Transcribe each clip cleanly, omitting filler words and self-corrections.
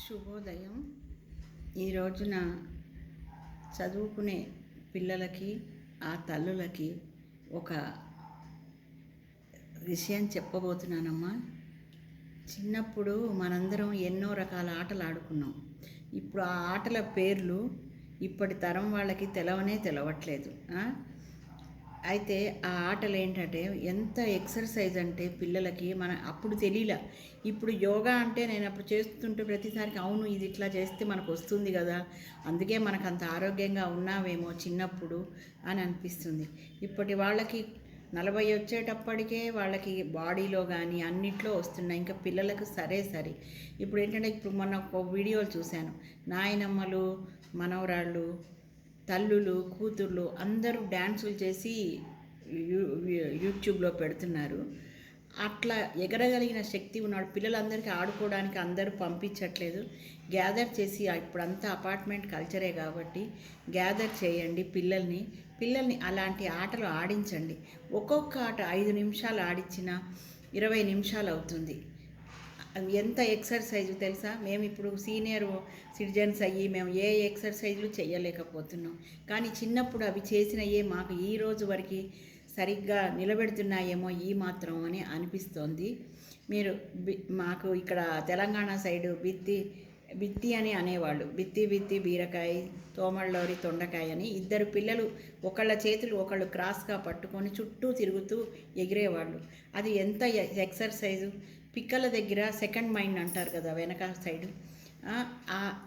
శుభోదయం. ఈ రోజున చదువుకునే పిల్లలకి ఆ తల్లులకి ఒక విషయం చెప్పబోతున్నానమ్మా. చిన్నప్పుడు మనందరం ఎన్నో రకాల ఆటలు ఆడుకున్నాం. ఇప్పుడు ఆ ఆటల పేర్లు ఇప్పటి తరం వాళ్ళకి తెలవట్లేదు. అయితే ఆ ఆటలు ఏంటంటే ఎంత ఎక్సర్సైజ్ అంటే పిల్లలకి అప్పుడు తెలియలే. ఇప్పుడు యోగా అంటే నేను అప్పుడు చేస్తుంటే ప్రతిసారికి అవును ఇది ఇట్లా చేస్తే మనకు వస్తుంది కదా, అందుకే మనకు అంత ఆరోగ్యంగా ఉన్నామేమో చిన్నప్పుడు అని అనిపిస్తుంది. ఇప్పటి వాళ్ళకి 40 వచ్చేటప్పటికే వాళ్ళకి బాడీలో కానీ అన్నిట్లో వస్తున్నాయి. ఇంకా పిల్లలకు సరే. ఇప్పుడు ఏంటంటే ఇప్పుడు మొన్న ఒక వీడియోలు చూశాను. నాయనమ్మలు, మనవరాళ్ళు, తల్లులు, కూతుర్లు అందరూ డ్యాన్సులు చేసి యూట్యూబ్లో పెడుతున్నారు. అట్లా ఎగరగలిగిన శక్తి ఉన్నాడు. పిల్లలందరికీ ఆడుకోవడానికి అందరూ పంపించట్లేదు. గ్యాదర్ చేసి ఇప్పుడంతా అపార్ట్మెంట్ కల్చరే కాబట్టి గ్యాదర్ చేయండి పిల్లల్ని అలాంటి ఆటలు ఆడించండి. ఒక్కొక్క ఆట 5 నిమిషాలు ఆడించినా 20 నిమిషాలు అవుతుంది. ఎంత ఎక్సర్సైజు తెలుసా? మేము ఇప్పుడు సీనియర్ సిటిజన్స్ అయ్యి మేము ఏ ఎక్సర్సైజులు చేయలేకపోతున్నాం. కానీ చిన్నప్పుడు అవి చేసినయే మాకు ఈ రోజు వరకు సరిగ్గా నిలబెడుతున్నాయేమో ఈ మాత్రం అని అనిపిస్తోంది. మీరు మాకు ఇక్కడ తెలంగాణ సైడు బిత్తి అని అనేవాళ్ళు. బిత్తి బీరకాయ, తోమళ్ళోరి తొండకాయ అని ఇద్దరు పిల్లలు ఒకళ్ళ చేతులు ఒకళ్ళు క్రాస్గా పట్టుకొని చుట్టూ తిరుగుతూ ఎగిరేవాళ్ళు. అది ఎంత ఎక్సర్సైజు. పిక్కల దగ్గర సెకండ్ మైండ్ అంటారు కదా, వెనక సైడు.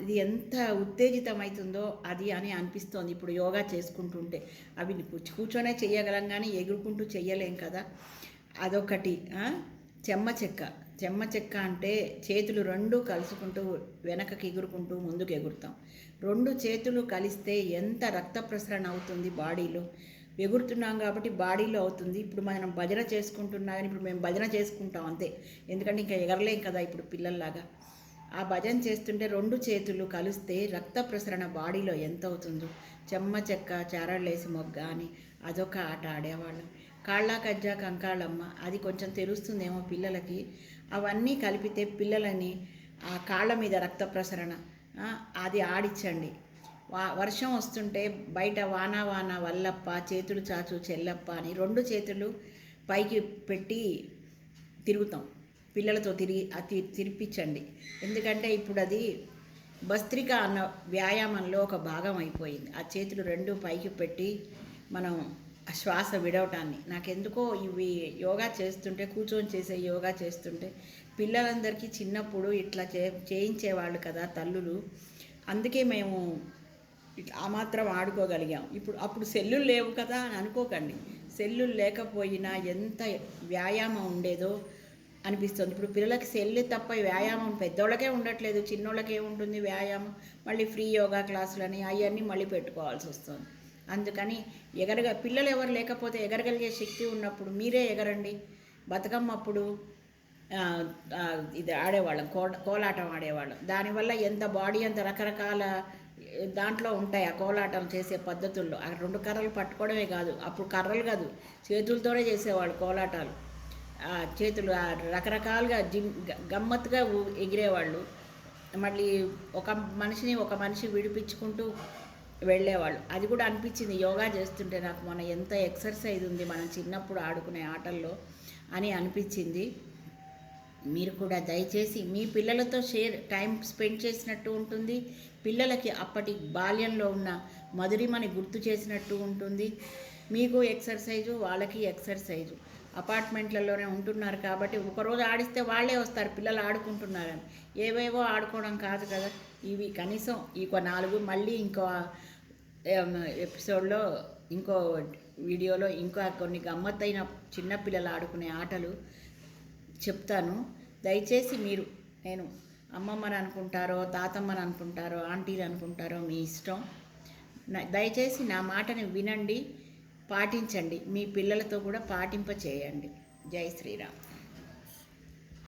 ఇది ఎంత ఉత్తేజితమవుతుందో అది అని అనిపిస్తోంది ఇప్పుడు యోగా చేసుకుంటుంటే. అవి కూర్చొనే చెయ్యగలం కానీ ఎగురుకుంటూ చెయ్యలేం కదా. అదొకటి. చెమ్మ చెక్క అంటే చేతులు రెండు కలుసుకుంటూ వెనకకి ఎగురుకుంటూ ముందుకు ఎగురుతాం. 2 చేతులు కలిస్తే ఎంత రక్త ప్రసరణ అవుతుంది బాడీలో. ఎగురుతున్నాం కాబట్టి బాడీలో అవుతుంది. ఇప్పుడు మనం భజన చేసుకుంటున్నా కానీ ఇప్పుడు మేము భజన చేసుకుంటాం అంతే, ఎందుకంటే ఇంకా ఎగరలేం కదా ఇప్పుడు పిల్లల్లాగా. ఆ భజన చేస్తుంటే 2 చేతులు కలిస్తే రక్త ప్రసరణ బాడీలో ఎంత అవుతుందో. చెమ్మ చెక్క, చారళ్ళేసి మొగ్గ అని అదొక ఆట ఆడేవాళ్ళం. కాళ్ళ కజ్జా కంకాళమ్మ అది కొంచెం తెలుస్తుందేమో పిల్లలకి. అవన్నీ కలిపితే పిల్లలని ఆ కాళ్ళ మీద రక్త ప్రసరణ అది ఆడించండి. వర్షం వస్తుంటే బయట వాన వల్లప్ప, చేతులు చాచు చెల్లప్ప అని 2 చేతులు పైకి పెట్టి తిరుగుతాం. పిల్లలతో తిరిపించండి. ఎందుకంటే ఇప్పుడు అది భస్త్రిక అన్న వ్యాయామంలో ఒక భాగం అయిపోయింది. ఆ చేతులు 2 పైకి పెట్టి మనం శ్వాస విడవటాన్ని. నాకెందుకో ఇవి యోగా చేస్తుంటే, కూర్చొని చేసే యోగా చేస్తుంటే పిల్లలందరికీ చిన్నప్పుడు ఇట్లా చేయించేవాళ్ళు కదా తల్లులు. అందుకే మేము ఆ మాత్రం ఆడుకోగలిగాం. అప్పుడు సెల్లులు లేవు కదా అని అనుకోకండి. సెల్లులు లేకపోయినా ఎంత వ్యాయామం ఉండేదో అనిపిస్తుంది. ఇప్పుడు పిల్లలకి సెల్లు తప్ప వ్యాయామం పెద్దోళ్ళకే ఉండట్లేదు, చిన్నోళ్ళకే ఉంటుంది వ్యాయామం. మళ్ళీ ఫ్రీ యోగా క్లాసులని అవన్నీ మళ్ళీ పెట్టుకోవాల్సి వస్తుంది. అందుకని పిల్లలు ఎవరు లేకపోతే ఎగరగలిగే శక్తి ఉన్నప్పుడు మీరే ఎగరండి. బతుకమ్మ అప్పుడు ఇది ఆడేవాళ్ళం, కోలాటం ఆడేవాళ్ళం. దానివల్ల ఎంత బాడీ అంత రకరకాల దాంట్లో ఉంటాయి ఆ కోలాటం చేసే పద్ధతుల్లో. ఆ 2 కర్రలు పట్టుకోవడమే కాదు, అప్పుడు కర్రలు కాదు చేతులతోనే చేసేవాళ్ళు కోలాటాలు. చేతులు రకరకాలుగా గమ్మత్తుగా ఎగిరేవాళ్ళు. మళ్ళీ ఒక మనిషి విడిపించుకుంటూ వెళ్ళేవాళ్ళు. అది కూడా అనిపించింది యోగా చేస్తుంటే నాకు మన ఎంత ఎక్సర్సైజ్ ఉంది మనం చిన్నప్పుడు ఆడుకునే ఆటల్లో అని అనిపించింది. మీరు కూడా దయచేసి మీ పిల్లలతో టైం స్పెండ్ చేసినట్టు ఉంటుంది. పిల్లలకి అప్పటి బాల్యంలో ఉన్న మధురిమని గుర్తు చేసినట్టు ఉంటుంది. మీకు ఎక్సర్సైజు, వాళ్ళకి ఎక్సర్సైజు. అపార్ట్మెంట్లలోనే ఉంటున్నారు కాబట్టి ఒకరోజు ఆడిస్తే వాళ్ళే వస్తారు పిల్లలు ఆడుకుంటున్నారని. ఏవేవో ఆడుకోవడం కాదు కదా. ఇవి కనీసం ఇంకో 4 మళ్ళీ ఇంకో ఎపిసోడ్లో ఇంకో వీడియోలో ఇంకా కొన్ని గమ్మత్తైన చిన్నపిల్లలు ఆడుకునే ఆటలు చెప్తాను. దయచేసి నేను అమ్మమ్మని అనుకుంటారో, తాతమ్మని అనుకుంటారో, ఆంటీలు అనుకుంటారో మీ ఇష్టం. దయచేసి నా మాటని వినండి, పాటించండి. మీ పిల్లలతో కూడా పాటింప చేయండి. జై శ్రీరామ్.